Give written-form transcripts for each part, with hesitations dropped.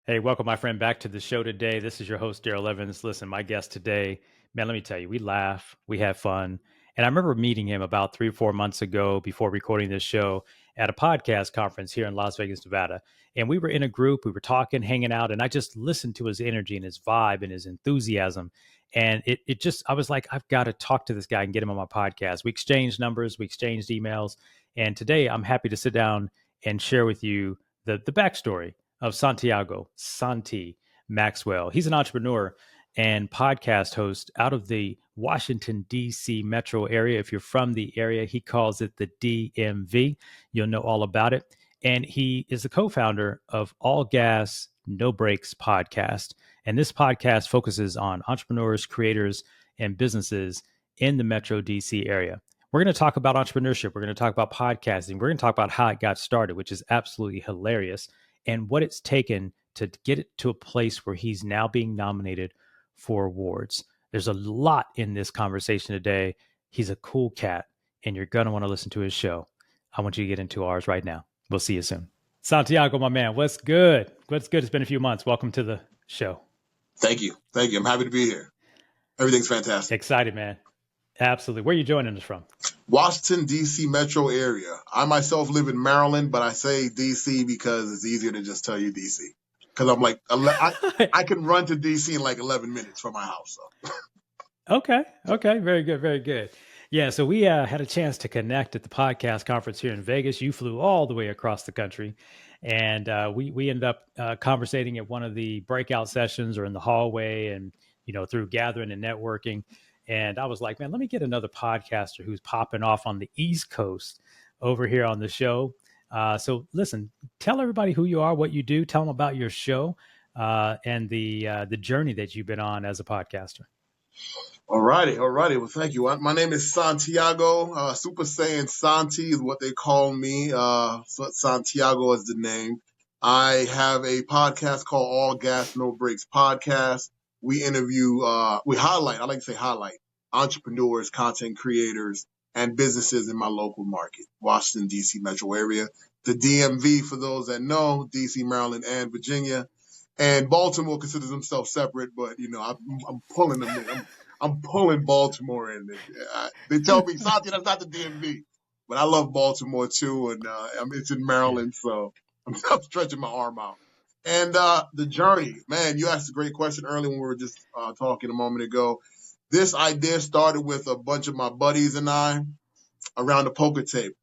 Hey, welcome, my friend, back to the show today. This is your host, Darrell Evans. Listen, my guest today, man, let me tell you, we laugh, we have fun. And I remember meeting him about 3 or 4 months ago before recording this show at a podcast conference here in Las Vegas, Nevada. And we were in a group, we were talking, hanging out, and I just listened to his energy and his vibe and his enthusiasm. And it just, I was like, I've got to talk to this guy and get him on my podcast. We exchanged numbers, we exchanged emails. And today I'm happy to sit down and share with you the backstory of Santi Maxwell. He's an entrepreneur and podcast host out of the Washington, D.C. metro area. If you're from the area, he calls it the DMV. You'll know all about it. And he is the co-founder of All Gas, No Brakes podcast. And this podcast focuses on entrepreneurs, creators, and businesses in the metro D.C. area. We're going to talk about entrepreneurship. We're going to talk about podcasting. We're going to talk about how it got started, which is absolutely hilarious, and what it's taken to get it to a place where he's now being nominated for awards. There's a lot in this conversation today. He's a cool cat, and you're going to want to listen to his show. I want you to get into ours right now. We'll see you soon. Santiago, my man, what's good? What's good? It's been a few months. Welcome to the show. Thank you. I'm happy to be here. Everything's fantastic. Excited, man. Absolutely. Where are you joining us from? Washington, D.C. metro area. I myself live in Maryland, but I say D.C. because it's easier to just tell you D.C. Because I'm like, I can run to D.C. in like 11 minutes from my house. So. Okay. Very good. Very good. Yeah. So we had a chance to connect at the podcast conference here in Vegas. You flew all the way across the country. And we ended up conversating at one of the breakout sessions or in the hallway and, through gathering and networking. And I was like, man, let me get another podcaster who's popping off on the East Coast over here on the show. So listen, tell everybody who you are, what you do, tell them about your show and the journey that you've been on as a podcaster. All righty. Well, thank you. My name is Santiago. Super Saiyan Santi is what they call me. So Santiago is the name. I have a podcast called All Gas, No Brakes podcast. We interview, I like to say highlight, entrepreneurs, content creators, and businesses in my local market, Washington, D.C. metro area. The DMV, for those that know, D.C., Maryland, and Virginia. And Baltimore considers themselves separate, but, I'm pulling them in. I'm pulling Baltimore in. They tell me, Santi, that's not the DMV. But I love Baltimore, too, and it's in Maryland, so I'm stretching my arm out. And the journey, man, you asked a great question earlier when we were just talking a moment ago. This idea started with a bunch of my buddies and I around a poker table.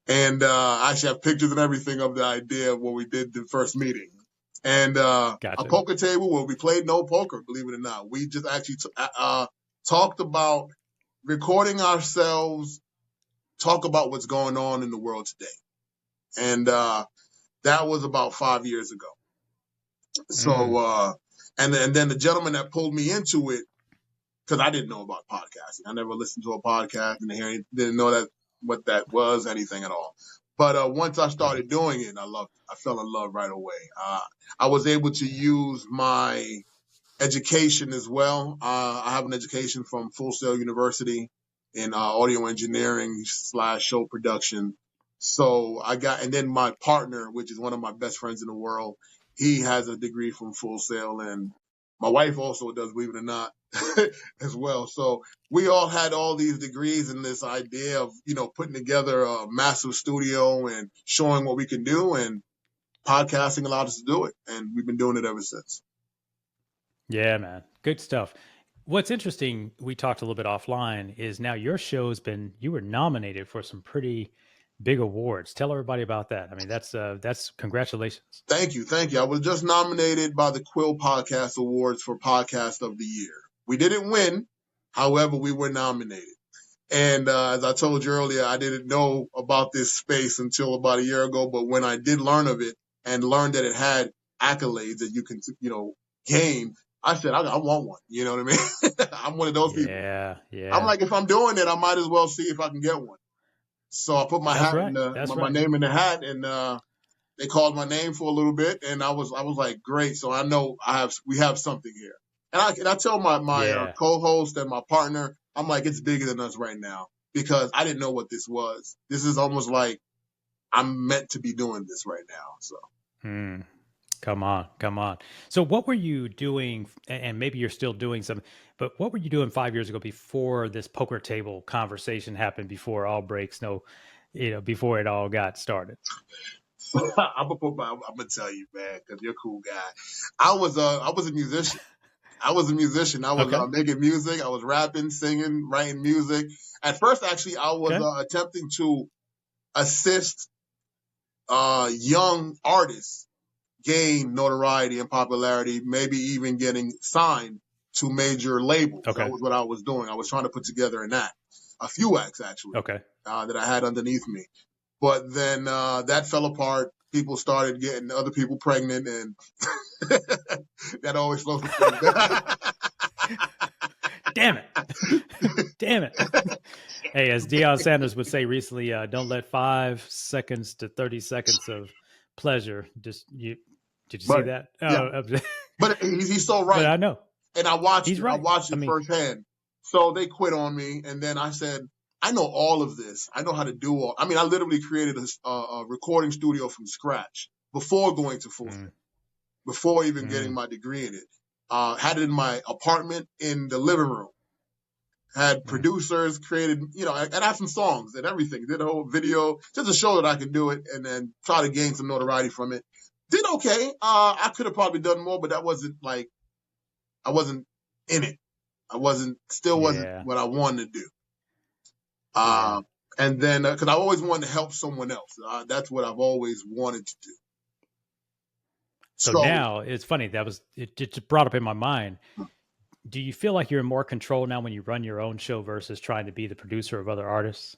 And I actually have pictures and everything of the idea of when we did the first meeting. And Gotcha. A poker table where we played no poker, believe it or not. We just actually talked about recording ourselves, talk about what's going on in the world today. And that was about 5 years ago. So, and then the gentleman that pulled me into it, because I didn't know about podcasting. I never listened to a podcast and didn't know what that was, anything at all. But once I started doing it, I loved it. I fell in love right away. I was able to use my education as well. I have an education from Full Sail University in audio engineering / show production. So and then my partner, which is one of my best friends in the world, he has a degree from Full Sail, and my wife also does, believe it or not, as well. So we all had all these degrees in this idea of, putting together a massive studio and showing what we can do, and podcasting allowed us to do it. And we've been doing it ever since. Yeah, man. Good stuff. What's interesting, we talked a little bit offline, is now your show's you were nominated for some pretty big awards. Tell everybody about that. I mean, that's congratulations. Thank you. I was just nominated by the Quill Podcast Awards for Podcast of the Year. We didn't win. However, we were nominated. And as I told you earlier, I didn't know about this space until about a year ago. But when I did learn of it and learned that it had accolades that you can, gain, I said, I want one. You know what I mean? I'm one of those people. Yeah. I'm like, if I'm doing it, I might as well see if I can get one. So I put my my name in the hat, and they called my name for a little bit, and I was like, great. So I know we have something here. And I tell my co-host and my partner, I'm like, it's bigger than us right now, because I didn't know what this was. This is almost like I'm meant to be doing this right now. So Mm. Come on, come on. So what were you doing, and maybe you're still doing something, but what were you doing 5 years ago before this poker table conversation happened, before all breaks, no, before it all got started? I'm gonna tell you, man, because you're a cool guy. I was a musician. I was Okay. making music. I was rapping, singing, writing music. At first, actually, I was Okay. attempting to assist young artists gain notoriety and popularity, maybe even getting signed to major labels. That Okay. was what I was doing. I was trying to put together an act, a few acts actually, Okay. that I had underneath me. But then that fell apart. People started getting other people pregnant, and that always slows things down. Damn it. Damn it. Hey, as Deion Sanders would say recently, don't let 5 seconds to 30 seconds of pleasure just you. Did you see But that? yeah, Oh, but he's so but right, I know and he's I right. watched I it mean, firsthand. So they quit on me, and then I said, I know all of this. I know how to do all. I mean, I literally created a recording studio from scratch before going to full mm, before even getting mm, my degree in it. Had it in my apartment in the living room. Had mm. producers created, and I had some songs and everything. Did a whole video just to show that I could do it, and then try to gain some notoriety from it. Did okay. I could have probably done more, but that wasn't like I wasn't in it. Wasn't Yeah, what I wanted to do. yeah. And then because I always wanted to help someone else. That's what I've always wanted to do. So So now it's funny it just brought up in my mind. Do you feel like you're in more control now when you run your own show versus trying to be the producer of other artists?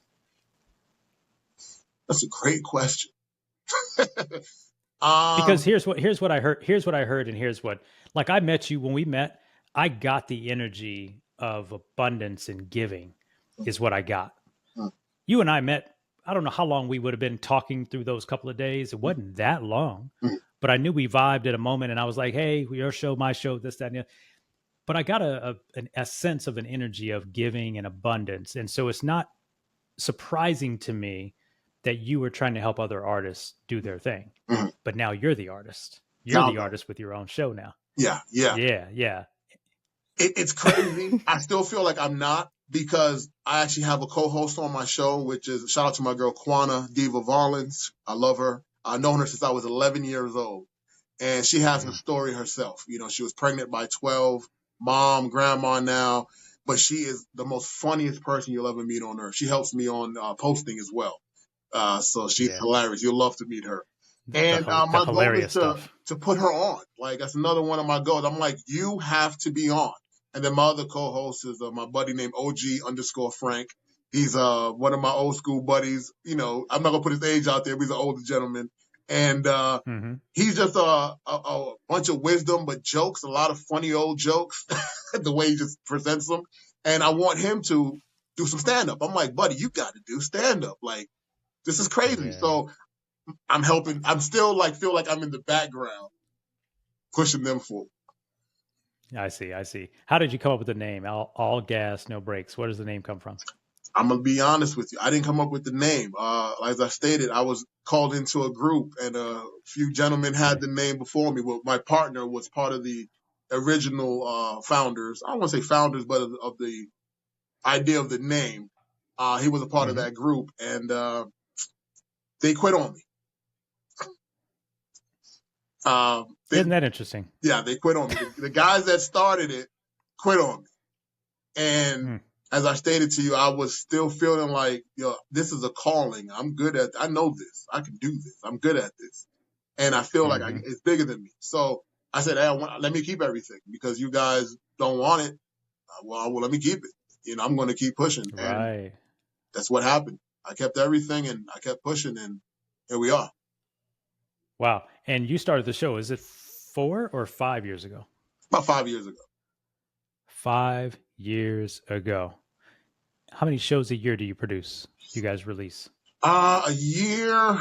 that's a great question. Because um, here's what I heard. Here's what I heard, and here's what, like, I met you when we met. I got the energy of abundance and giving, is what I got. You and I met. I don't know how long we would have been talking through those couple of days. It wasn't that long, but I knew we vibed at a moment, and I was like, "Hey, your show, my show, this, that, and the other." But I got a sense of an energy of giving and abundance, and so it's not surprising to me that you were trying to help other artists do their thing, but now you're the artist. You're now the though, artist with your own show now. yeah. Yeah, yeah. It's crazy. I still feel like I'm not because I actually have a co-host on my show, which is shout out to my girl Quana, Diva Varlins. I love her. I've known her since I was 11 years old, and she has a Mm, story herself. She was pregnant by 12, mom, grandma now, but she is the most funniest person you'll ever meet on earth. She helps me on posting as well. So she's yeah. hilarious. You'll love to meet her. And The my goal is hilarious stuff. to put her on. Like that's another one of my goals. I'm like, you have to be on. And then my other co-host is my buddy named OG_Frank. He's one of my old school buddies. I'm not gonna put his age out there, but he's an older gentleman. And Hmm. he's just a bunch of wisdom, but jokes, a lot of funny old jokes, the way he just presents them. And I want him to do some stand up. I'm like, buddy, you got to do stand up. Like, this is crazy. Yeah, So I'm helping. I'm still feel like I'm in the background pushing them forward. I see. I see. How did you come up with the name? All gas, no brakes. Where does the name come from? I'm gonna be honest with you. I didn't come up with the name. As I stated, I was called into a group, and a few gentlemen had Yeah. the name before me. Well, my partner was part of the original founders. I don't want to say founders, but of the idea of the name. He was a part of Hmm. that group, and they quit on me. They, Isn't that interesting? yeah, they quit on me. The guys that started it quit on me. And Mm, as I stated to you, I was still feeling like, this is a calling. I know this. I can do this. I'm good at this. And I feel like hmm. it's bigger than me. So I said, hey, let me keep everything because you guys don't want it. Well, let me keep it. I'm going to keep pushing. And Right. that's what happened. I kept everything and I kept pushing, and here we are. Wow. And you started the show. Is it 4 or 5 years ago? About 5 years ago. 5 years ago. How many shows a year do you produce? You guys release? A year.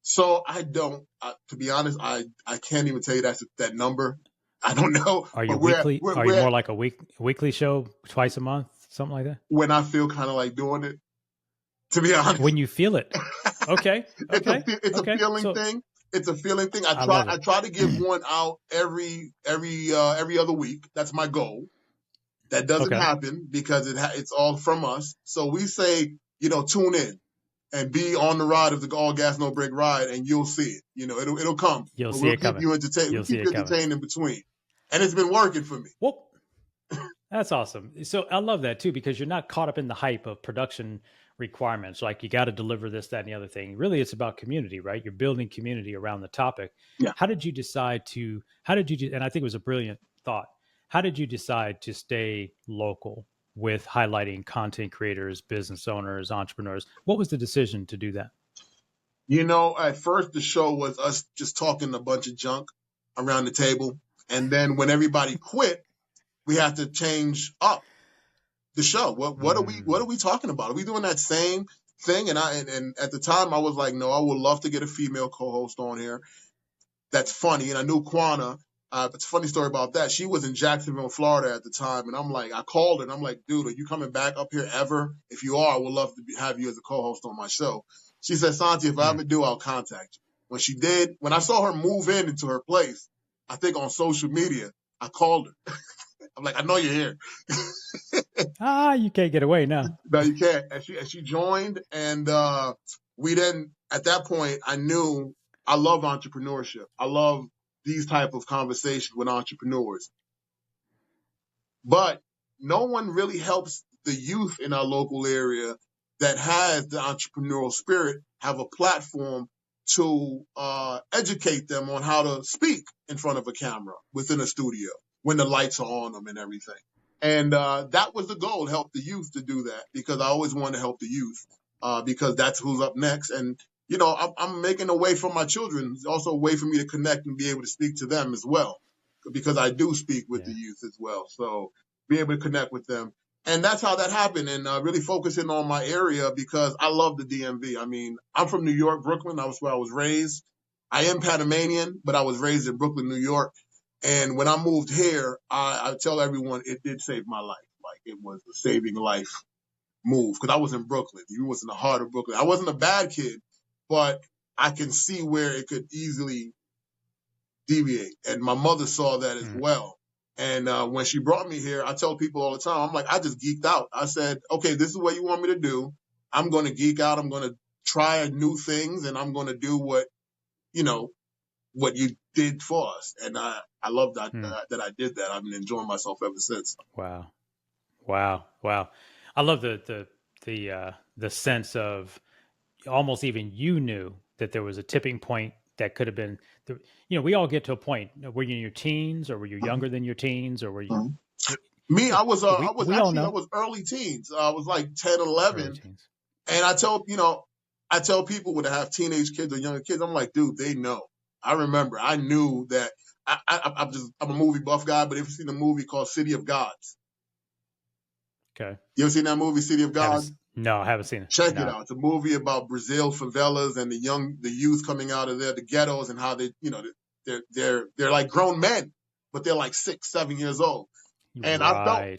So I don't, to be honest, I can't even tell you that number. I don't know, Are you but we're, weekly? we're, Are you we're more like a weekly show, twice a month, something like that? when I feel kind of like doing it, to be honest. When you feel it. Okay. It's Okay. it's a Okay. feeling So thing. It's a feeling thing. I love it. I try to give one out every other week. That's my goal. That doesn't Okay. happen because it's all from us. So we say, tune in and be on the ride of the all gas no brake ride, and you'll see it. It'll come. You'll But see we'll it keep coming. you entertained. You'll We see keep it you coming. entertained in between, and it's been working for me. Well, that's awesome. So I love that too, because you're not caught up in the hype of production requirements. Like you got to deliver this, that, and the other thing. Really, it's about community, right? You're building community around the topic. Yeah. And I think it was a brilliant thought. How did you decide to stay local with highlighting content creators, business owners, entrepreneurs? What was the decision to do that? At first the show was us just talking a bunch of junk around the table. And then when everybody quit, we had to change up the show. What are we talking about? Are we doing that same thing? And at the time I was like, no, I would love to get a female co-host on here. That's funny. And I knew Quana. It's a funny story about that. She was in Jacksonville, Florida at the time. And I called her and I'm like, dude, are you coming back up here ever? If you are, I would love to have you as a co-host on my show. She said, Santi, if I ever do, I'll contact you. When she did, when I saw her move into her place, I think on social media, I called her. I'm like, I know you're here. You can't get away now. No, you can't. And she joined, and we then, at that point, I knew I love entrepreneurship. I love these type of conversations with entrepreneurs. But no one really helps the youth in our local area that has the entrepreneurial spirit have a platform to educate them on how to speak in front of a camera within a studio when the lights are on them and everything. And that was the goal, help the youth to do that, because I always want to help the youth because that's who's up next. And, I'm making a way for my children. It's also a way for me to connect and be able to speak to them as well, because I do speak with the youth as well. So be able to connect with them. And that's how that happened, and really focusing on my area because I love the DMV. I mean, I'm from New York, Brooklyn. That was where I was raised. I am Panamanian, but I was raised in Brooklyn, New York. And when I moved here, I tell everyone it did save my life. Like, it was a saving life move because I was in Brooklyn. You was in the heart of Brooklyn. I wasn't a bad kid, but I can see where it could easily deviate. And my mother saw that as well. And when she brought me here, I tell people all the time, I'm like, I just geeked out. I said, okay, this is what you want me to do. I'm going to geek out. I'm going to try new things, and I'm going to do what you did for us. And I love that that I did that. I've been enjoying myself ever since. Wow. I love the sense of almost even you knew that there was a tipping point that could have been, we all get to a point. Were you in your teens, or were you younger than your teens, or were you? Me, I was early teens. I was like 10, 11. And I tell people when I have teenage kids or younger kids, I'm like, dude, they know. I knew that I'm a movie buff guy, but if you've seen a movie called City of Gods. Okay. You ever seen that movie, City of Gods? No, I haven't seen it. Check it out. It's a movie about Brazil favelas and the youth coming out of there, the ghettos, and how they're like grown men, but they're like 6, 7 years old. And I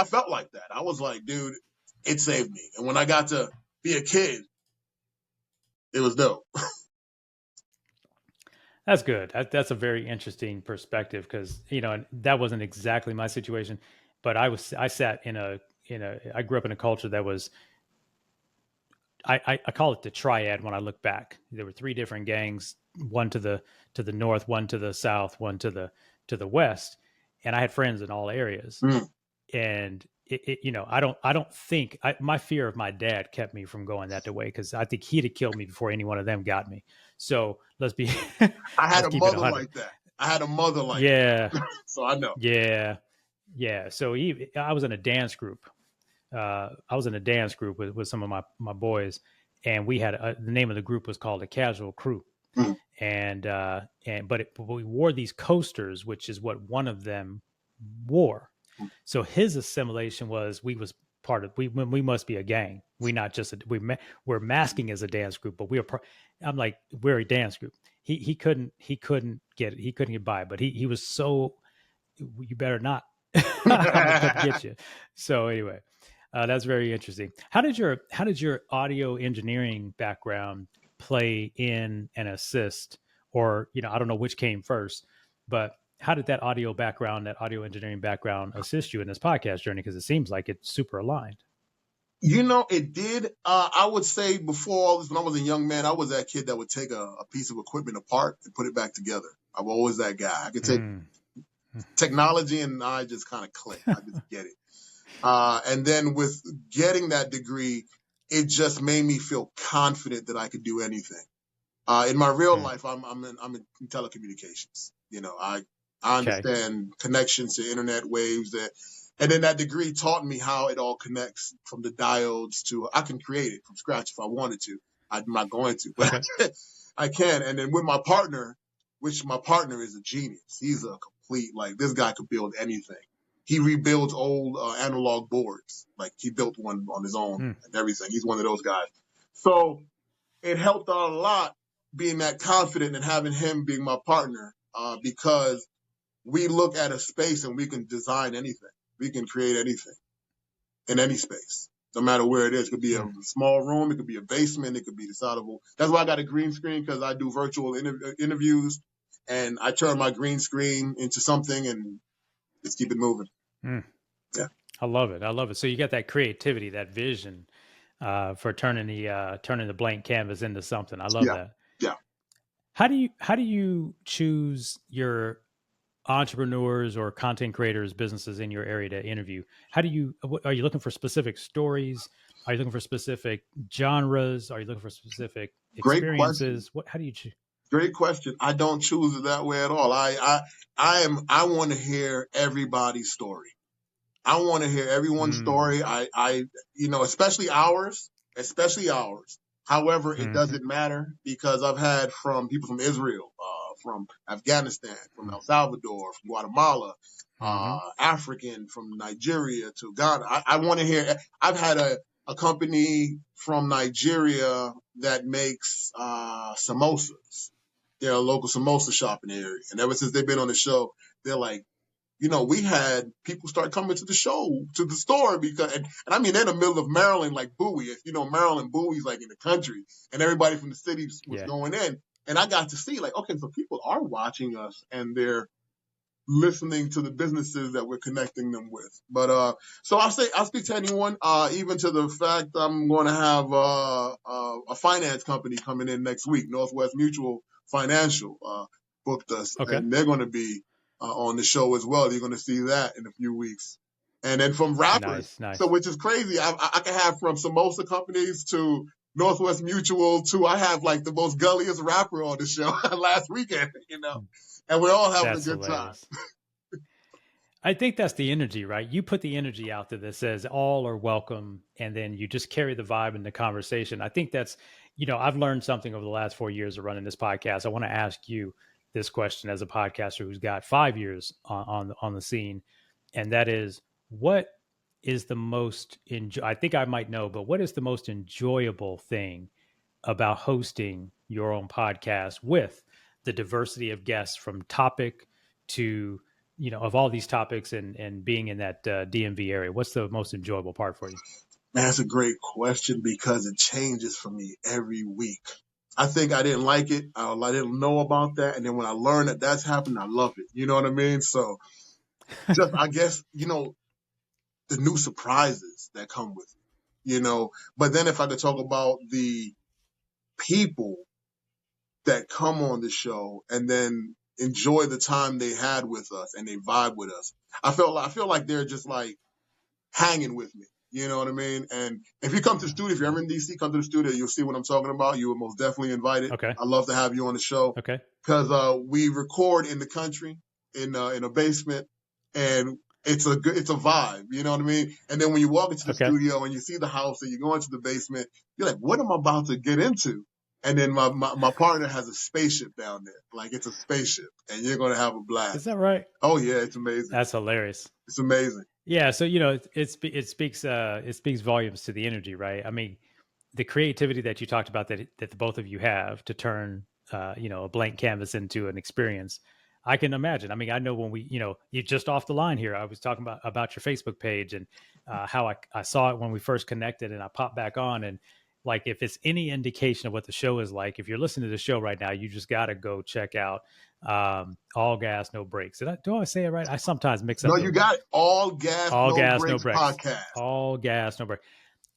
felt like that. I was like, dude, it saved me. And when I got to be a kid, it was dope. That's good. That's a very interesting perspective because, that wasn't exactly my situation, but I grew up in a culture that was, I call it the triad when I look back. There were 3 different gangs, one to the north, one to the south, one to the west. And I had friends in all areas. And I don't think my fear of my dad kept me from going that way, because I think he'd have killed me before any one of them got me. So let's be. I had a mother like that. That. So I know. Yeah. So I was in a dance group. With some of my boys, and we had the name of the group was called a Casual Crew. But we wore these coasters, which is what one of them wore. So his assimilation was we must be a gang. We not just we're masking as a dance group, but I'm like, we're a dance group. He couldn't get it. He couldn't get by, but he was so, you better not. I'm gonna get you. So anyway, that's very interesting. How did your audio engineering background play in and assist or, I don't know which came first, but how did that audio engineering background assist you in this podcast journey? Because it seems like it's super aligned. It did. I would say before all this, when I was a young man, I was that kid that would take a piece of equipment apart and put it back together. I was always that guy. I could take technology and I just kind of click. I just get it. And then with getting that degree, it just made me feel confident that I could do anything. In my real life, I'm in telecommunications. I understand connections to internet waves and then that degree taught me how it all connects from the diodes to, I can create it from scratch if I wanted to. I'm not going to, but I can. And then with my partner, which my partner is a genius. He's a complete, this guy could build anything. He rebuilds old analog boards. Like he built one on his own and everything. He's one of those guys. So it helped out a lot being that confident and having him being my partner because we look at a space and we can design anything. We can create anything in any space, no matter where it is. It could be a small room. It could be a basement. It could be decidable. That's why I got a green screen, because I do virtual interviews and I turn my green screen into something and just keep it moving. Yeah. I love it. So you got that creativity, that vision for turning the blank canvas into something. I love that. Yeah. How do you choose your entrepreneurs or content creators, businesses in your area to interview? Are you looking for specific stories? Are you looking for specific genres? Are you looking for specific experiences? How do you choose? Great question. I don't choose it that way at all. I want to hear everybody's story. I want to hear everyone's story. Especially ours. However, it doesn't matter, because I've had from people from Israel, from Afghanistan, from El Salvador, from Guatemala, African, from Nigeria to Ghana. I want to hear. I've had a company from Nigeria that makes samosas. They're a local samosa shop in the area, and ever since they've been on the show, they're like, we had people start coming to the store, because, and I mean, they're in the middle of Maryland, like Bowie. If Maryland, Bowie's like in the country, and everybody from the city was going in. And I got to see, okay, so people are watching us and they're listening to the businesses that we're connecting them with. But, so I'll speak to anyone, even to the fact I'm going to have, a finance company coming in next week. Northwest Mutual Financial, booked us, and they're going to be, on the show as well. You're going to see that in a few weeks. And then from rappers, nice. So which is crazy. I can have from samosa companies to Northwest Mutual to, I have like the most gulliest rapper on the show last weekend, and we're all having a good time. I think that's the energy, right? You put the energy out there that says all are welcome, and then you just carry the vibe in the conversation. I think that's, I've learned something over the last 4 years of running this podcast. I want to ask you this question as a podcaster who's got 5 years on the scene, and that is, what is the most I think I might know, but what is the most enjoyable thing about hosting your own podcast with the diversity of guests from topic to, of all these topics and being in that DMV area? What's the most enjoyable part for you? That's a great question, because it changes for me every week. I think I didn't like it. I didn't know about that. And then when I learned that that's happened, I love it. You know what I mean? So just, I guess, the new surprises that come with it, but then if I could talk about the people that come on the show and then enjoy the time they had with us and they vibe with us, I feel like they're just like hanging with me. You know what I mean? And if you come to the studio, if you're ever in DC, come to the studio, you'll see what I'm talking about. You were most definitely invited. Okay. I'd love to have you on the show. Okay. Because we record in the country, in a basement, and it's a vibe. You know what I mean? And then when you walk into the studio and you see the house and you go into the basement, you're like, what am I about to get into? And then my partner has a spaceship down there. Like, it's a spaceship, and you're going to have a blast. Is that right? Oh, yeah. It's amazing. That's hilarious. It's amazing. Yeah. So, it speaks volumes to the energy, right? I mean, the creativity that you talked about that the both of you have to turn, a blank canvas into an experience. I can imagine. I mean, I know when you just off the line here, I was talking about your Facebook page and how I saw it when we first connected, and I popped back on, and like if it's any indication of what the show is like, if you're listening to the show right now, you just got to go check out All Gas, No Breaks. Do I say it right? I sometimes mix No, up you got it. All Gas, All No Gas, No Breaks Breaks. podcast. All Gas, No Breaks.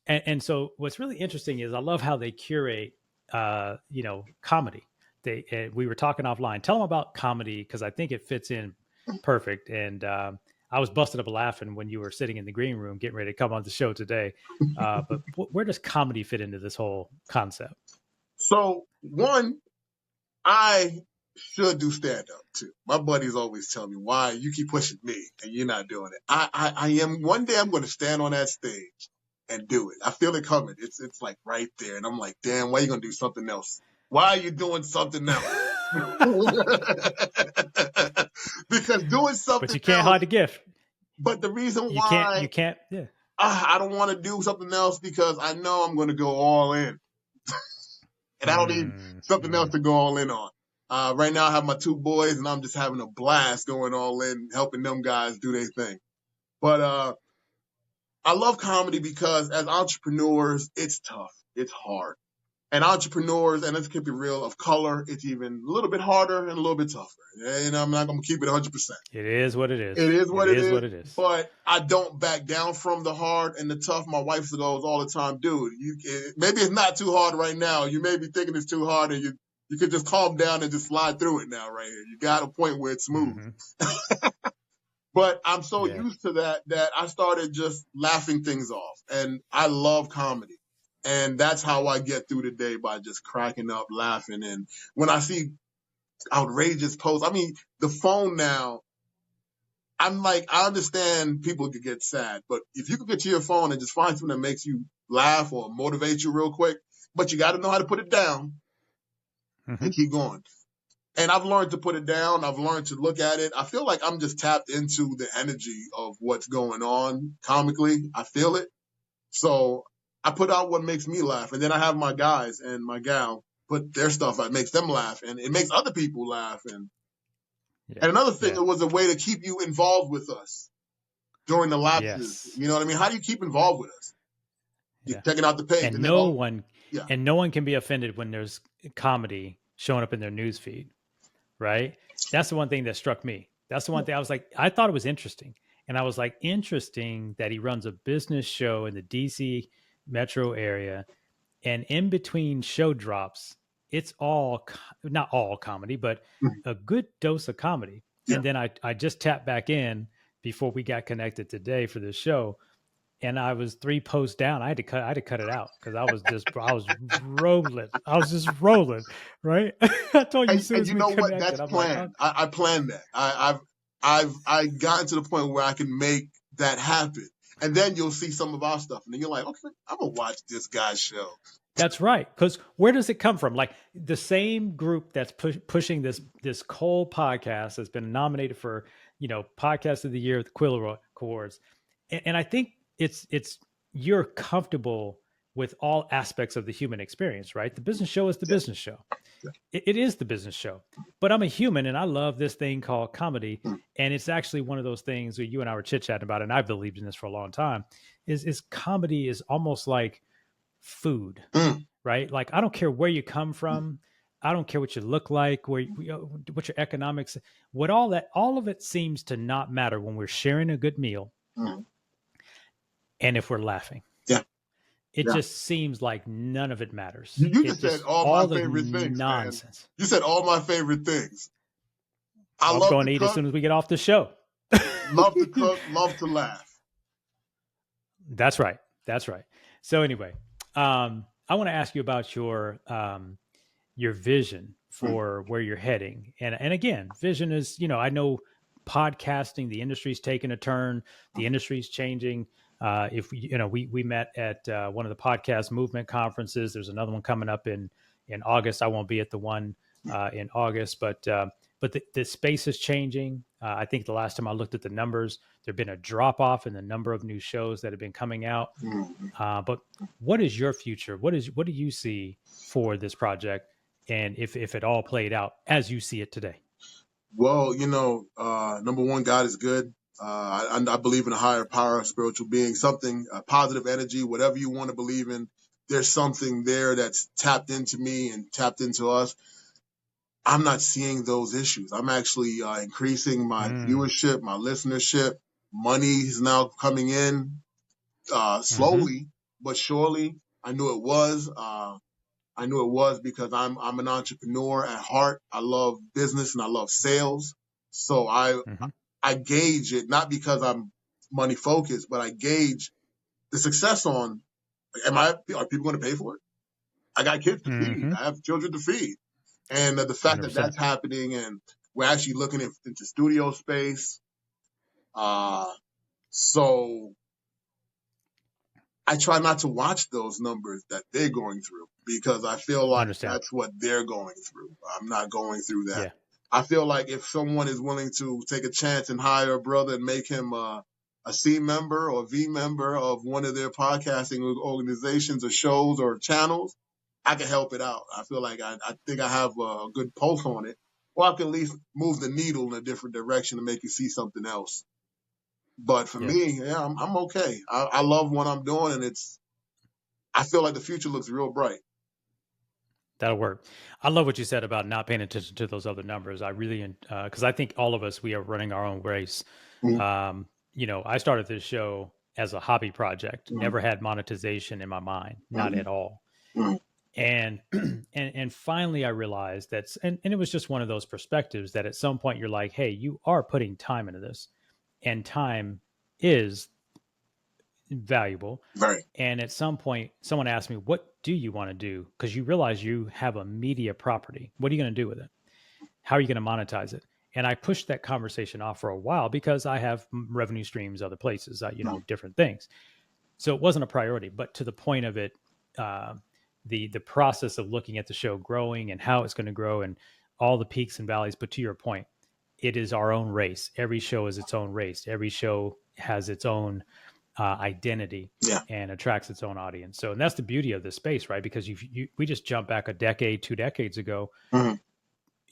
And so what's really interesting is I love how they curate, comedy. We were talking offline. Tell them about comedy because I think it fits in perfect. And I was busted up laughing when you were sitting in the green room getting ready to come on the show today. But where does comedy fit into this whole concept? So one, I should do stand up too. My buddies always tell me, why you keep pushing me and you're not doing it. I am, one day I'm going to stand on that stage and do it. I feel it coming. It's like right there. And I'm like, damn, why are you going to do something else? Why are you doing something else? Because doing something But you can't else, hide the gift. But the reason You why can't, yeah. I don't want to do something else because I know I'm going to go all in. And I don't need something else to go all in on. Right now I have my 2 boys and I'm just having a blast going all in, helping them guys do their thing. But I love comedy because as entrepreneurs, it's tough. It's hard. And entrepreneurs, and let's keep it real, of color, it's even a little bit harder and a little bit tougher. And I'm not going to keep it 100%. It is what it is. It is what it is. What it is. But I don't back down from the hard and the tough. My wife goes all the time, dude, maybe it's not too hard right now. You may be thinking it's too hard and you could just calm down and just slide through it now right here. You got a point where it's smooth. Mm-hmm. But I'm so used to that I started just laughing things off. And I love comedy. And that's how I get through the day, by just cracking up, laughing. And when I see outrageous posts, I mean, the phone now, I'm like, I understand people could get sad, but if you could get to your phone and just find something that makes you laugh or motivate you real quick, but you got to know how to put it down and keep going. And I've learned to put it down. I've learned to look at it. I feel like I'm just tapped into the energy of what's going on comically. I feel it. So I put out what makes me laugh. And then I have my guys and my gal put their stuff out. It makes them laugh. And it makes other people laugh. And another thing, it was a way to keep you involved with us during the lapses. Yes. You know what I mean? How do you keep involved with us? You're checking out the page. And no one can be offended when there's comedy showing up in their news feed, right? That's the one thing that struck me. That's the one thing I was like, I thought it was interesting. And I was like, interesting that he runs a business show in the DC metro area. And in between show drops, it's all, not all comedy, but a good dose of comedy. Yeah. And then I just tapped back in before we got connected today for this show. And I was 3 posts down. I had to cut it out because I was rolling. I was just rolling, right? I told you as soon as we connected. What? That's planned. Like, I planned that. I've gotten to the point where I can make that happen. And then you'll see some of our stuff. And then you're like, okay, I'm going to watch this guy's show. That's right. Because where does it come from? Like the same group that's pushing this Cole podcast has been nominated for, Podcast of the Year at the Quill Awards. And I think it's you're comfortable with all aspects of the human experience, right? The business show is the business show. It is the business show. But I'm a human and I love this thing called comedy. And it's actually one of those things that you and I were chit-chatting about, and I've believed in this for a long time, is comedy is almost like food, right? Like, I don't care where you come from. I don't care what you look like, what your economics, all of it seems to not matter when we're sharing a good meal. And if we're laughing. It just seems like none of it matters. You just said all my favorite things. Nonsense. Man. You said all my favorite things. I'm going to eat as soon as we get off the show. Love to cook, love to laugh. That's right. So anyway, I want to ask you about your vision for where you're heading. And again, vision is, I know podcasting, the industry's taking a turn, the industry's changing. We met at one of the podcast movement conferences. There's another one coming up in August. I won't be at the one in August, but the space is changing. I think the last time I looked at the numbers, there'd been a drop off in the number of new shows that have been coming out. But what is your future? What do you see for this project? And if it all played out as you see it today? Well, number one, God is good. I believe in a higher power, spiritual being, something, positive energy, whatever you want to believe in. there's something there that's tapped into me and tapped into us. I'm not seeing those issues. I'm actually increasing my viewership, my listenership. Money is now coming in slowly but surely. I knew it was. I knew it was because I'm an entrepreneur at heart. I love business and I love sales. So I gauge it not because I'm money focused, but I gauge the success on, are people going to pay for it? I got kids to feed. I have children to feed. And the fact 100%. that that's happening and we're actually looking into studio space. So I try not to watch those numbers that they're going through because I feel like that's what they're going through. I'm not going through that. Yeah. I feel like if someone is willing to take a chance and hire a brother and make him a C member or V member of one of their podcasting organizations or shows or channels, I can help it out. I feel like I think I have a good pulse on it, or I can at least move the needle in a different direction to make you see something else. But for me, I'm okay. I love what I'm doing, and I feel like the future looks real bright. That'll work. I love what you said about not paying attention to those other numbers. I really, because I think all of us, we are running our own race. I started this show as a hobby project, never had monetization in my mind, not at all. And finally I realized that, and it was just one of those perspectives that at some point you're like, hey, you are putting time into this, and time is valuable. Right. And at some point, someone asked me, what do you want to do? Because you realize you have a media property. What are you going to do with it? How are you going to monetize it? And I pushed that conversation off for a while because I have revenue streams other places, different things. So it wasn't a priority. But to the point of it, the process of looking at the show growing and how it's going to grow and all the peaks and valleys. But to your point, it is our own race. Every show is its own race. Every show has its own identity and attracts its own audience. So, and that's the beauty of this space, right? Because we just jump back a decade, 2 decades ago.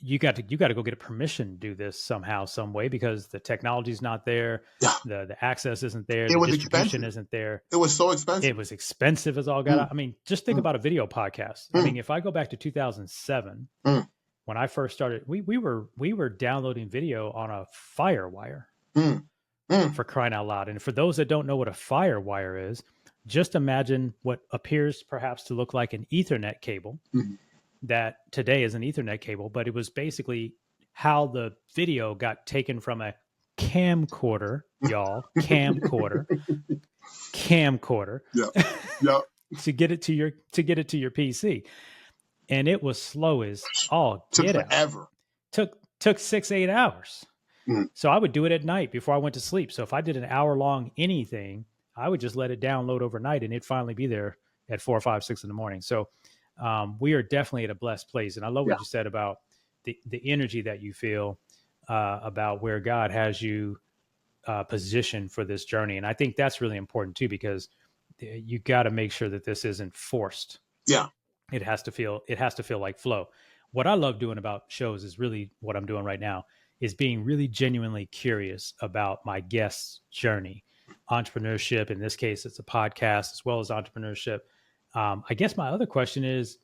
You got to go get a permission to do this somehow, some way, because the technology's not there. The access isn't there. The distribution isn't there. It was so expensive. It was expensive as all got out. I mean, just think about a video podcast. I mean, if I go back to 2007, when I first started, we were downloading video on a FireWire. For crying out loud. And for those that don't know what a FireWire is, just imagine what appears perhaps to look like an Ethernet cable that today is an Ethernet cable, but it was basically how the video got taken from a camcorder, y'all, camcorder, to get it to your PC. And it was slow as all get out. Forever. Took 6-8 hours. So I would do it at night before I went to sleep. So if I did an hour long anything, I would just let it download overnight and it'd finally be there at 4, 5, 6 in the morning. So we are definitely at a blessed place. And I love what you said about the energy that you feel about where God has you positioned for this journey. And I think that's really important too, because you got to make sure that this isn't forced. Yeah. It has to feel like flow. What I love doing about shows is really what I'm doing right now, is being really genuinely curious about my guest's journey, entrepreneurship. In this case, it's a podcast as well as entrepreneurship. I guess my other question is,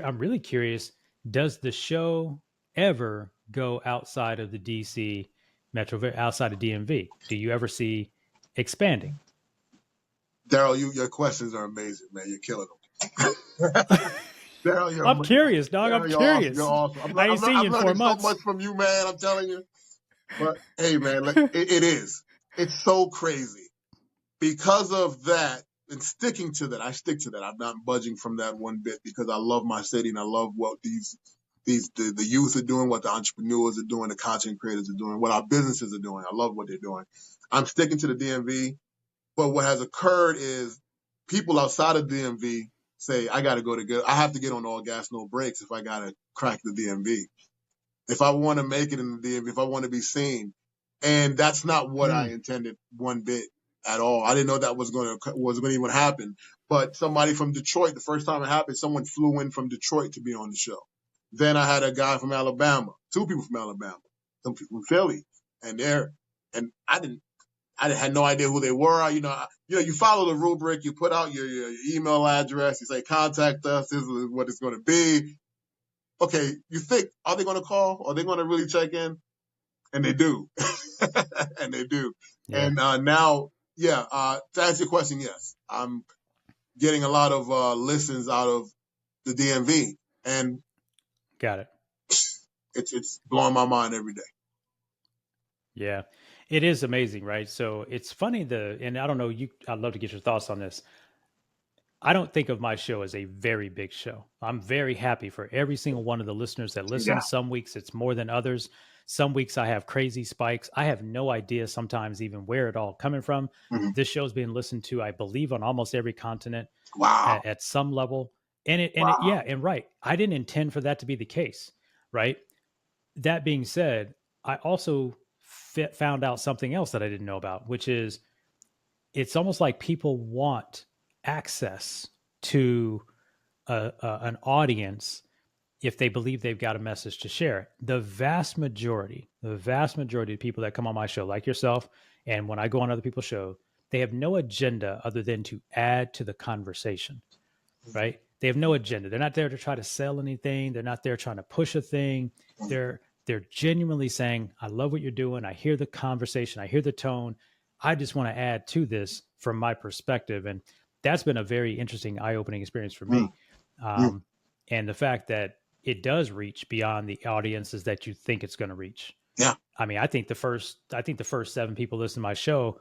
I'm really curious, does the show ever go outside of the DC metro, outside of DMV? Do you ever see expanding? Darrell, your questions are amazing, man. You're killing them. Darrell, I'm curious, dog. Darrell, I'm curious. You're awesome. I ain't seen you in 4 months. So much from you, man. I'm telling you. But hey, man, it is. It's so crazy. Because of that, and sticking to that, I stick to that. I'm not budging from that one bit because I love my city and I love what the youth are doing, what the entrepreneurs are doing, the content creators are doing, what our businesses are doing. I love what they're doing. I'm sticking to the DMV. But what has occurred is people outside of DMV say, I have to get on all gas, no brakes if I got to crack the DMV. If I want to make it in the DMV, if I want to be seen. And that's not what I intended one bit at all. I didn't know that was going to even happen. But somebody from Detroit, the first time it happened, someone flew in from Detroit to be on the show. Then I had a guy from Alabama, 2 people from Alabama, some people from Philly, and I had no idea who they were. You you follow the rubric, you put out your email address, you say, contact us, this is what it's going to be. Okay, you think, are they going to call? Are they going to really check in? And they do. And they do. Yeah. And now, to answer your question, yes, I'm getting a lot of listens out of the DMV. And got it. It's blowing my mind every day. Yeah, it is amazing, right? So it's funny and I don't know, I'd love to get your thoughts on this. I don't think of my show as a very big show. I'm very happy for every single one of the listeners that listen. Yeah. Some weeks it's more than others. Some weeks I have crazy spikes. I have no idea sometimes even where it all coming from. Mm-hmm. This show's being listened to, I believe, on almost every continent. Wow. At some level. And right. I didn't intend for that to be the case, right? That being said, I also found out something else that I didn't know about, which is it's almost like people want access to an audience if they believe they've got a message to share. The vast majority of people that come on my show, like yourself, and when I go on other people's show, they have no agenda other than to add to the conversation, right? They have no agenda. They're not there to try to sell anything. They're not there trying to push a thing. They're genuinely saying, I love what you're doing. I hear the conversation. I hear the tone. I just want to add to this from my perspective. And that's been a very interesting, eye-opening experience for me. And the fact that it does reach beyond the audiences that you think it's going to reach. Yeah. I mean, I think the first 7 people listening to my show,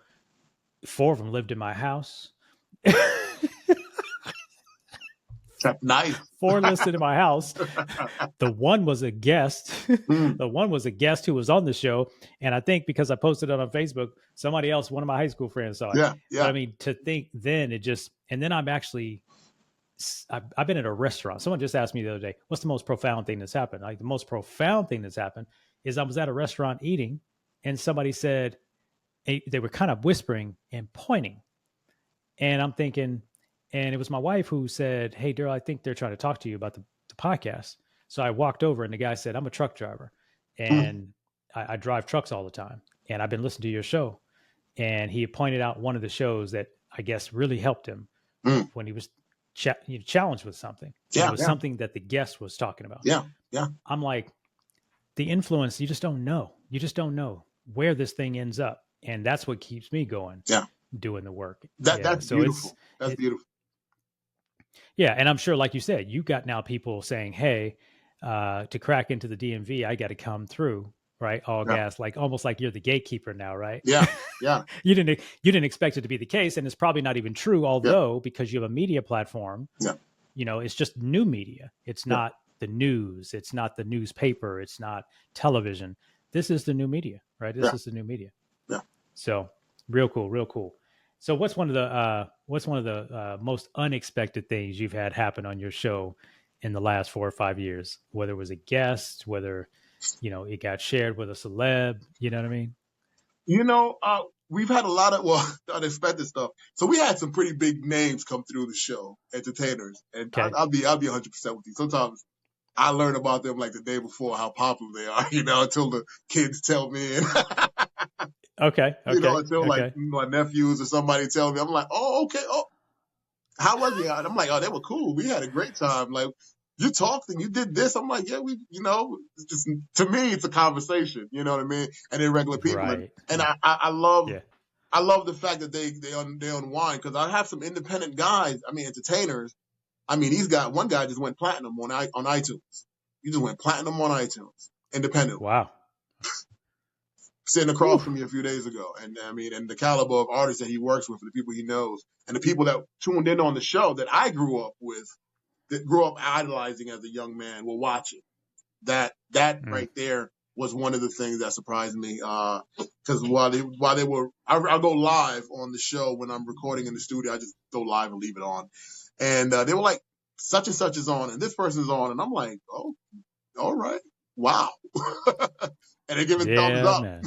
4 of them lived in my house. Nice. 4 listed in my house. The one was a guest. The one was a guest who was on the show. And I think because I posted it on Facebook, somebody else, one of my high school friends saw it. Yeah. But I mean, to think then and then I've been at a restaurant. Someone just asked me the other day, what's the most profound thing that's happened? Like the most profound thing that's happened is I was at a restaurant eating and somebody said, they were kind of whispering and pointing. And I'm thinking, and it was my wife who said, hey, Darrell, I think they're trying to talk to you about the podcast. So I walked over and the guy said, I'm a truck driver and I drive trucks all the time. And I've been listening to your show. And he pointed out one of the shows that I guess really helped him when he was challenged with something. Yeah, it was something that the guest was talking about. Yeah. Yeah. I'm like, the influence, you just don't know. You just don't know where this thing ends up. And that's what keeps me going. Yeah. Doing the work. That's beautiful. That's beautiful. Yeah. And I'm sure, like you said, you got now people saying, hey, to crack into the DMV, I got to come through, right? All gas, like almost like you're the gatekeeper now, right? Yeah. Yeah. You didn't expect it to be the case. And it's probably not even true, although because you have a media platform, it's just new media. It's not the news. It's not the newspaper. It's not television. This is the new media, right? This is the new media. Yeah. So real cool, real cool. So what's one of the most unexpected things you've had happen on your show in the last 4 or 5 years? Whether it was a guest, whether it got shared with a celeb, you know what I mean? We've had a lot of unexpected stuff. So we had some pretty big names come through the show, entertainers, and I'll be 100% with you. Sometimes I learn about them like the day before how popular they are, until the kids tell me. Okay. Until like my nephews or somebody tell me, I'm like, oh, okay. Oh, how was it? I'm like, oh, they were cool. We had a great time. Like, you talked and you did this. I'm like, yeah, it's just, to me, it's a conversation. You know what I mean? And they're regular people. Right. And I love the fact that they unwind, because I have some independent guys. I mean, entertainers. I mean, one guy just went platinum on iTunes. He just went platinum on iTunes, independent. Wow. Sitting across from me a few days ago. And I mean, and the caliber of artists that he works with, and the people he knows, and the people that tuned in on the show that I grew up with, that grew up idolizing as a young man, were watching. That right there was one of the things that surprised me. Because while they were, I'll go live on the show when I'm recording in the studio. I just go live and leave it on. And they were like, such and such is on, and this person's on. And I'm like, oh, all right. Wow. And they give it thumbs up. Man.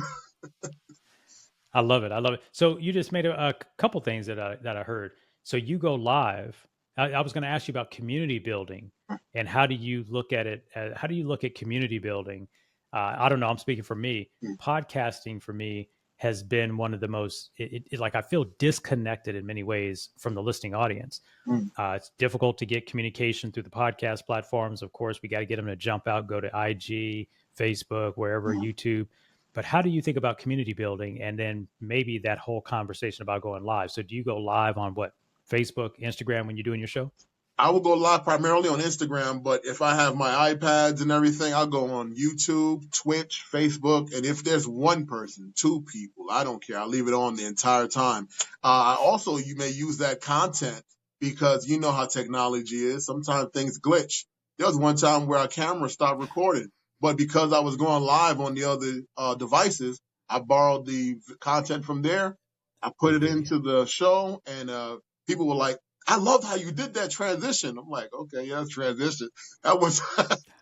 I love it. So you just made a couple things that I heard. So you go live. I was going to ask you about community building and how do you look at it? How do you look at community building? I don't know. I'm speaking for me. Podcasting for me has been one of the most, like I feel disconnected in many ways from the listening audience. Mm. It's difficult to get communication through the podcast platforms. Of course, we got to get them to jump out, go to IG, Facebook, wherever, YouTube. But how do you think about community building and then maybe that whole conversation about going live? So do you go live on what, Facebook, Instagram when you're doing your show? I will go live primarily on Instagram, but if I have my iPads and everything, I'll go on YouTube, Twitch, Facebook, and if there's one person, two people, I don't care. I'll leave it on the entire time. Also, you may use that content because you know how technology is. Sometimes things glitch. There was one time where our camera stopped recording, but because I was going live on the other devices, I borrowed the content from there. I put it into the show, and people were like, I love how you did that transition. I'm like, okay, yeah, transition. That was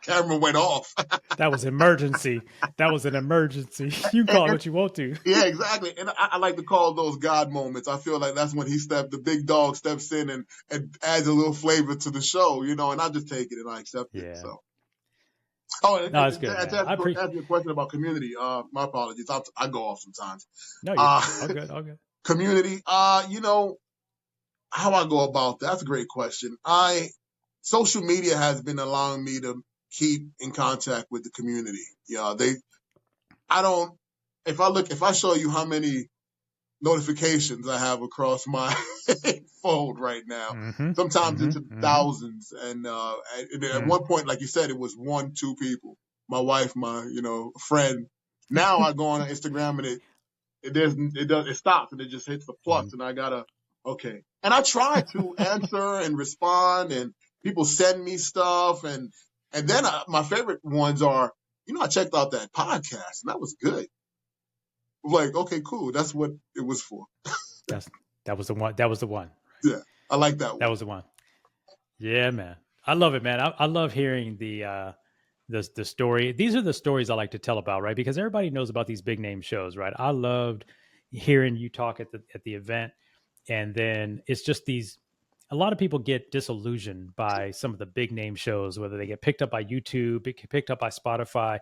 camera went off. That was emergency. That was an emergency. You can call it what you want to. Yeah, exactly. And I like to call those God moments. I feel like that's when the big dog steps in and adds a little flavor to the show, and I just take it and I accept it. So. Oh, and no, it's good. To answer your question about community, my apologies. I go off sometimes. No, you're all good. All good. Community, how I go about that? That's a great question. Social media has been allowing me to keep in contact with the community. If I show you how many notifications I have across my phone right now, sometimes it's thousands. And at one point, like you said, it was 1-2 people, my wife, my, friend. Now I go on Instagram and it stops and it just hits the plus and I gotta, okay. And I try to answer and respond, and people send me stuff. And then my favorite ones are, I checked out that podcast, and that was good. I'm like, okay, cool. That's what it was for. That was the one. That was the one. Yeah, I like that one. That was the one. Yeah, man. I love it, man. I love hearing the story. These are the stories I like to tell about, right? Because everybody knows about these big name shows, right? I loved hearing you talk at the event. And then it's just a lot of people get disillusioned by some of the big name shows, whether they get picked up by YouTube, picked up by Spotify.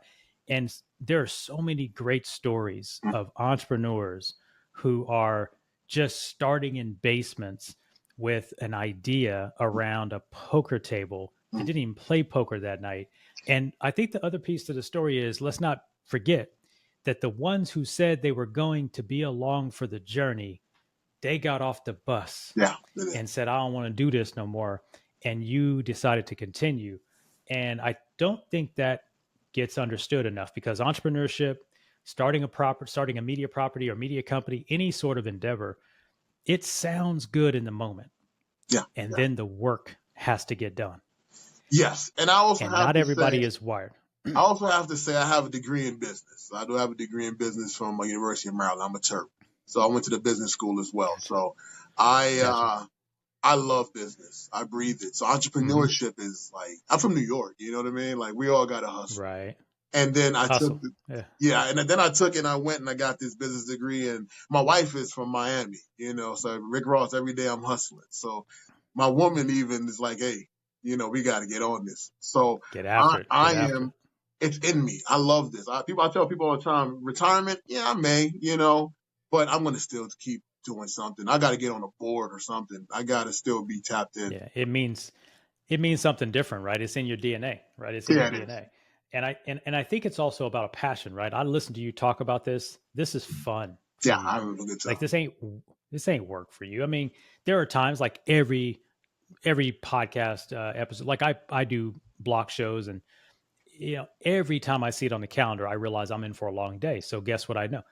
And there are so many great stories of entrepreneurs who are just starting in basements with an idea around a poker table. They didn't even play poker that night. And I think the other piece to the story is, let's not forget that the ones who said they were going to be along for the journey, they got off the bus and said, I don't want to do this no more. And you decided to continue. And I don't think that gets understood enough, because entrepreneurship, starting a media property or media company, any sort of endeavor, it sounds good in the moment. Yeah. And then the work has to get done. Yes. And I also not everybody is wired. I also have to say I have a degree in business. I do have a degree in business from University of Maryland. I'm a Terp. So I went to the business school as well. So I love business. I breathe it. So entrepreneurship is like, I'm from New York. You know what I mean? Like, we all got to hustle. Right. And then I took it and I went and I got this business degree, and my wife is from Miami, so Rick Ross, every day I'm hustling. So my woman even is like, hey, we got to get on this. So get after it. It's in me. I love this. I tell people all the time, retirement, I may, but I'm going to still keep doing something. I got to get on a board or something. I got to still be tapped in. Yeah. It means something different, right? It's in your DNA, right? It's in your DNA. And I think it's also about a passion, right? I listened to you talk about this. This is fun. Yeah, I have a good time. Like, this ain't work for you. I mean, there are times, like every podcast episode, like I do block shows, and every time I see it on the calendar, I realize I'm in for a long day. So guess what I know?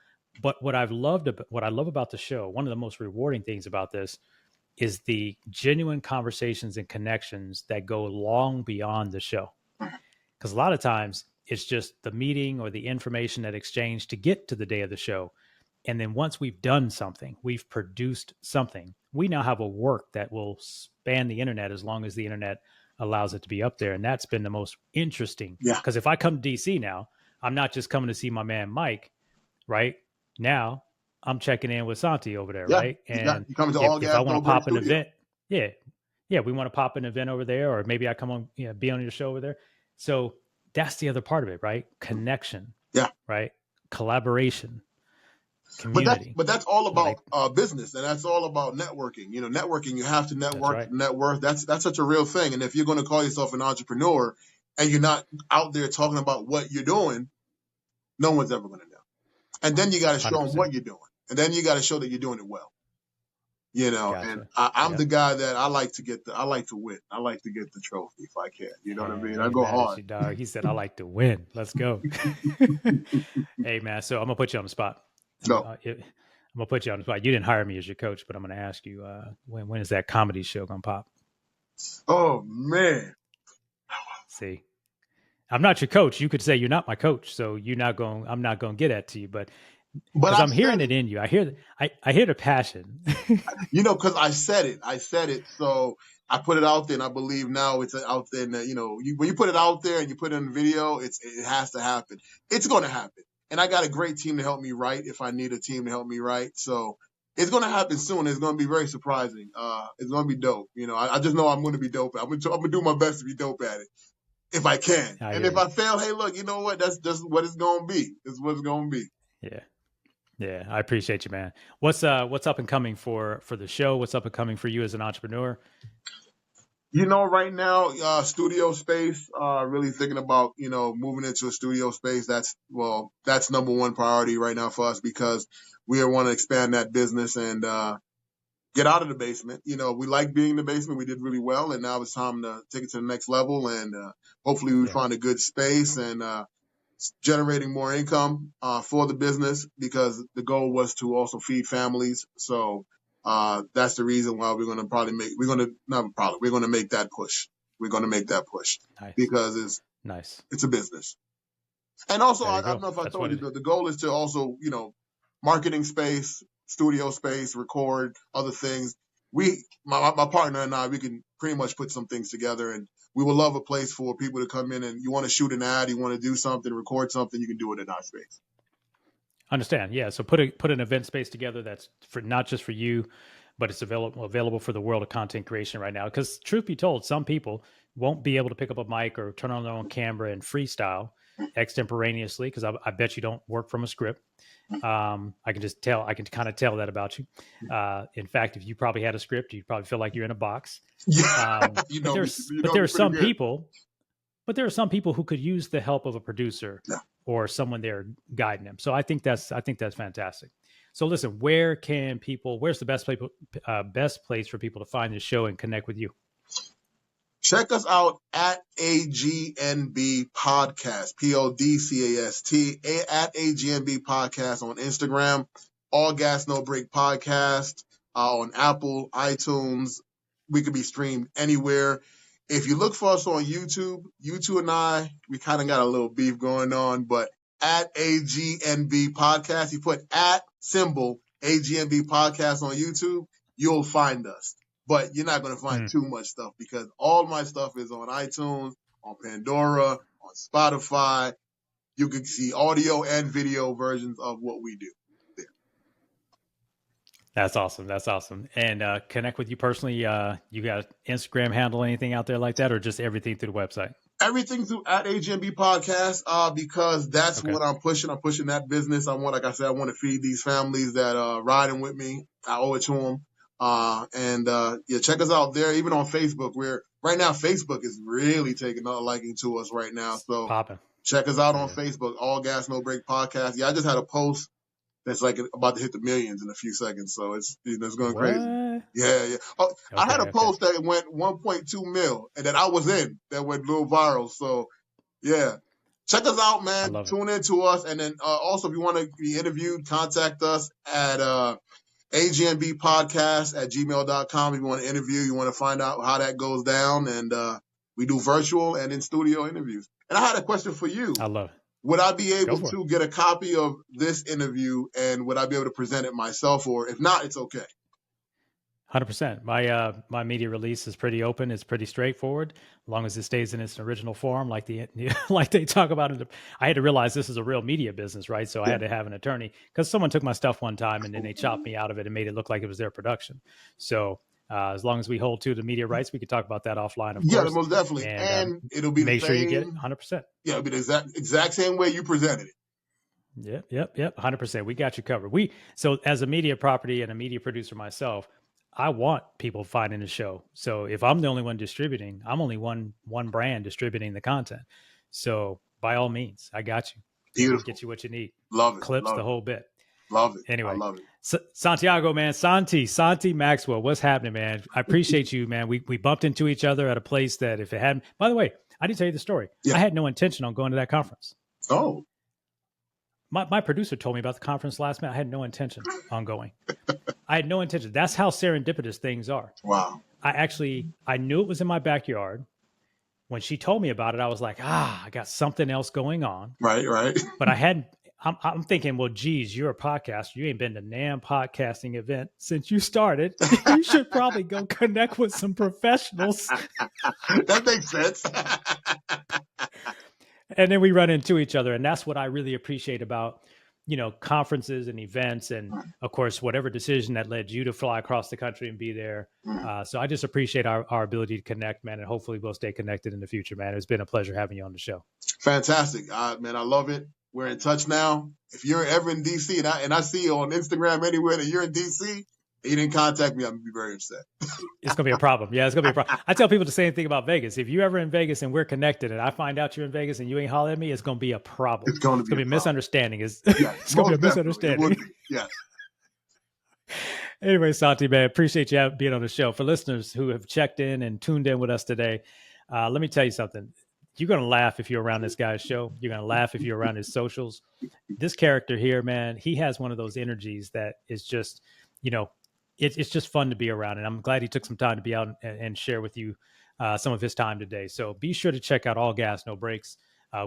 But what I love about the show, one of the most rewarding things about this, is the genuine conversations and connections that go long beyond the show. Because a lot of times it's just the meeting or the information that exchanged to get to the day of the show. And then once we've done something, we've produced something, we now have a work that will span the internet as long as the internet allows it to be up there. And that's been the most interesting. Because if I come to DC now, I'm not just coming to see my man Mike, right? Now I'm checking in with Santi over there, right? And you come to if I want to pop an event, we want to pop an event over there, or maybe I come on, be on your show over there. So that's the other part of it, right? Connection, right? Collaboration. Community. But that's all about Like, business, and that's all about networking. Networking. You have to that's network, right. network. That's such a real thing. And if you're going to call yourself an entrepreneur and you're not out there talking about what you're doing, no one's ever going to know. And then you got to show them 100%. what you're doing, and then you got to show that you're doing it well. Gotcha. And I'm Yep. the guy that I like to win. I like to get the trophy if I can. You know what I mean? I I ain't go mad at hard. you, dog. He said, I like to win. Let's go. Hey, man. So I'm going to put you on the spot. No. I'm going to put you on the spot. You didn't hire me as your coach, but I'm going to ask you, when is that comedy show going to pop? Oh, man. See, I'm not your coach. You could say you're not my coach. So I'm not going to get that to you, but because I'm hearing it in you. I hear the passion. Because I said it. So I put it out there, and I believe now it's out there. And when you put it out there and you put it in the video, it has to happen. It's going to happen. And I got a great team to help me write if I need a team to help me write. So it's going to happen soon. It's going to be very surprising. It's going to be dope. I just know I'm going to be dope. I'm going to do my best to be dope at it if I can. And if I fail, hey, look, you know what? That's just what it's going to be. It's what it's going to be. Yeah. Yeah, I appreciate you, man. What's up and coming for the show? What's up and coming for you as an entrepreneur? Right now, studio space, really thinking about, moving into a studio space. That's number one priority right now for us because we want to expand that business and get out of the basement. We like being in the basement. We did really well, and now it's time to take it to the next level. And hopefully we find a good space and generating more income for the business because the goal was to also feed families. So that's the reason why we're going to make that push. We're going to make that push because it's a business. And also, I don't know if I told you, the goal is to also, marketing space, studio space, record other things. My partner and I, we can pretty much put some things together, and we would love a place for people to come in and you want to shoot an ad, you want to do something, record something, you can do it in our space. Understand. Yeah. So put an event space together that's for not just for you, but it's available for the world of content creation right now. Because truth be told, some people won't be able to pick up a mic or turn on their own camera and freestyle extemporaneously. Because I bet you don't work from a script. I can kind of tell that about you. In fact, if you probably had a script, you probably feel like you're in a box. But there are some people who could use the help of a producer or someone there guiding them. So I think that's fantastic. So listen, where's the best place for people to find the show and connect with you? Check us out at AGNB Podcast, PODCAST, at AGNB Podcast on Instagram, All Gas No Break Podcast on Apple, iTunes. We could be streamed anywhere. If you look for us on YouTube, you and I, we kind of got a little beef going on, but at AGNB Podcast, you put at symbol AGNB Podcast on YouTube, you'll find us. But you're not going to find too much stuff because all my stuff is on iTunes, on Pandora, on Spotify. You can see audio and video versions of what we do there. That's awesome. And connect with you personally. You got Instagram handle, anything out there like that, or just everything through the website? Everything through at AGNB Podcast because that's what I'm pushing. I'm pushing that business. I want to feed these families that are riding with me. I owe it to them. Check us out there. Even on Facebook, right now Facebook is really taking a liking to us right now. So popping. Check us out on Facebook, All Gas No Break Podcast. Yeah, I just had a post that's like about to hit the millions in a few seconds. So it's going crazy. Yeah. Oh, I had a post that went 1.2 mil and that I was in that went a little viral. So yeah. Check us out, man. Tune in to us. And then also if you want to be interviewed, contact us at agnbpodcast@gmail.com. If you want to interview, you want to find out how that goes down. And we do virtual and in-studio interviews. And I had a question for you. I love it. Would I be able to get a copy of this interview and would I be able to present it myself? Or if not, it's okay. 100%. My media release is pretty open. It's pretty straightforward, as long as it stays in its original form, like they talk about it. I had to realize this is a real media business, right? So I had to have an attorney because someone took my stuff one time and then they chopped me out of it and made it look like it was their production. So as long as we hold to the media rights, we could talk about that offline. Of course. Yeah, most definitely. And it'll be make sure you get it 100%. Yeah, it'll be the exact same way you presented it. Yep. 100%. We got you covered. So as a media property and a media producer myself, I want people finding the show. So if I'm the only one distributing, I'm only one brand distributing the content. So by all means, I got you. Beautiful. Get you what you need. Love it. Clips, Love the it. whole bit. Love it. Anyway, I love it. Santiago, man, Santi Maxwell, what's happening, man? I appreciate you, man. We bumped into each other at a place that if it hadn't, by the way, I didn't tell you the story. Yeah. I had no intention on going to that conference. Oh. My producer told me about the conference last minute. I had no intention on going. I had no intention. That's how serendipitous things are. Wow. I knew it was in my backyard. When she told me about it, I was like, I got something else going on. Right. But I'm thinking, well, geez, you're a podcaster. You ain't been to NAM podcasting event since you started. You should probably go connect with some professionals. That makes sense. And then we run into each other. And that's what I really appreciate about, conferences and events. And of course, whatever decision that led you to fly across the country and be there. So I just appreciate our ability to connect, man. And hopefully we'll stay connected in the future, man. It's been a pleasure having you on the show. Fantastic. Man, I love it. We're in touch now. If you're ever in DC and I see you on Instagram anywhere that you're in DC, you didn't contact me, I'm going to be very upset. It's going to be a problem. Yeah, it's going to be a problem. I tell people the same thing about Vegas. If you're ever in Vegas and we're connected and I find out you're in Vegas and you ain't holler at me, it's going to be a problem. It's going to be a misunderstanding. It's yeah, going to be a misunderstanding. Yes. Anyway, Santi, man, appreciate you being on the show. For listeners who have checked in and tuned in with us today, let me tell you something. You're going to laugh if you're around this guy's show. You're going to laugh if you're around his socials. This character here, man, he has one of those energies that is just, it's just fun to be around. And I'm glad he took some time to be out and share with you some of his time today. So be sure to check out All Gas, No Breaks.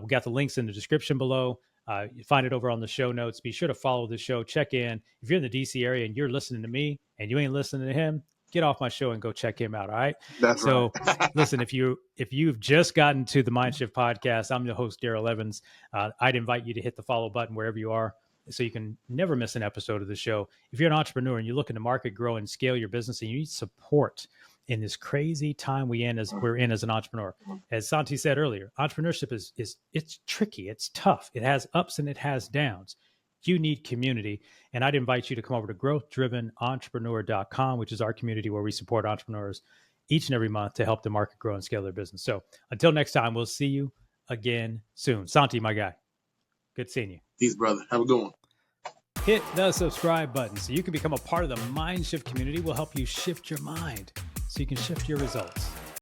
We got the links in the description below. You find it over on the show notes. Be sure to follow the show. Check in. If you're in the DC area and you're listening to me and you ain't listening to him, get off my show and go check him out. All right. That's so right. Listen, if you've just gotten to the MindShift podcast, I'm the host, Darrell Evans. I'd invite you to hit the follow button wherever you are so you can never miss an episode of the show. If you're an entrepreneur and you're looking to market, grow, and scale your business and you need support in this crazy time we're in as an entrepreneur, as Santi said earlier, entrepreneurship is it's tricky. It's tough. It has ups and it has downs. You need community. And I'd invite you to come over to growthdrivenentrepreneur.com, which is our community where we support entrepreneurs each and every month to help them market, grow, and scale their business. So until next time, we'll see you again soon. Santi, my guy, good seeing you. Peace, brother. Have a good one. Hit the subscribe button so you can become a part of the MindShift community. We'll help you shift your mind so you can shift your results.